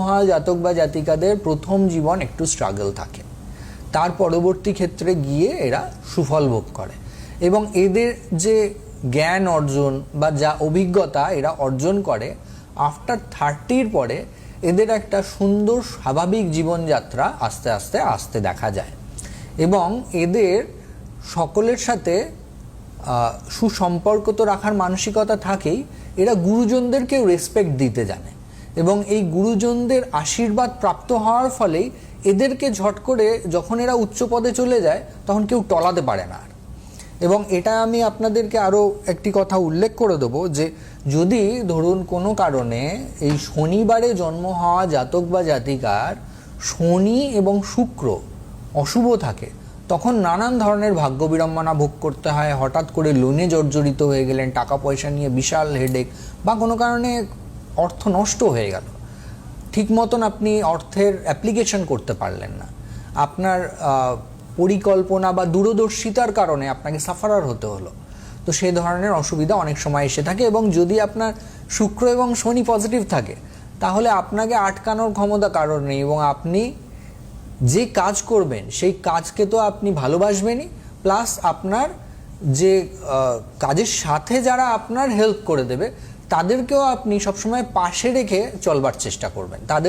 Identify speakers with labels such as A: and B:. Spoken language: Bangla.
A: হওয়া জাতক বা জাতিকাদের প্রথম জীবন একটু স্ট্রাগল থাকে, তার পরবর্তী ক্ষেত্রে গিয়ে এরা সুফল ভোগ করে এবং এদের যে জ্ঞান অর্জন বা যা অভিজ্ঞতা এরা অর্জন করে আফটার 30-র পরে এদের একটা সুন্দর স্বাভাবিক জীবনযাত্রা আস্তে আস্তে আসতে দেখা যায় এবং এদের সকলের সাথে সুসম্পর্ক তো রাখার মানসিকতা থাকেই, এরা গুরুজনদেরকেও রেসপেক্ট দিতে জানে এবং এই গুরুজনদের আশীর্বাদ প্রাপ্ত হওয়ার ফলেই এদেরকে ঝট করে যখন এরা উচ্চ পদে চলে যায় তখন কেউ টলাতে পারে না আর। এবং এটা আমি আপনাদেরকে আরও একটি কথা উল্লেখ করে দেবো যে যদি ধরুন কোনো কারণে এই শনিবারে জন্ম হওয়া জাতক বা জাতিকার শনি এবং শুক্র অশুভ থাকে, তখন নানান ধরনের ভাগ্য বিড়ম্বনা ভোগ করতে হয়। হঠাৎ করে লোনে জর্জরিত হয়ে গেলেন, টাকা পয়সা নিয়ে বিশাল হেডেক, বা কোনো কারণে অর্থ নষ্ট হয়ে গেল, ঠিক মতন আপনি অর্থের অ্যাপ্লিকেশন করতে পারলেন না, আপনার পরিকল্পনা বা দূরদর্শিতার কারণে আপনাকে সাফারার হতে হলো, তো সেই ধরনের অসুবিধা অনেক সময় এসে থাকে। এবং যদি আপনার শুক্র এবং শনি পজিটিভ থাকে তাহলে আপনাকে আটকানোর ক্ষমতা কারণ নেই এবং আপনি যে কাজ করবেন সেই কাজকে তো আপনি ভালোবাসবেনই, প্লাস আপনার যে কাজের সাথে যারা আপনার হেল্প করে দেবে তাদেরকেও আপনি সবসময় পাশে রেখে চলবার চেষ্টা করবেন, তাদের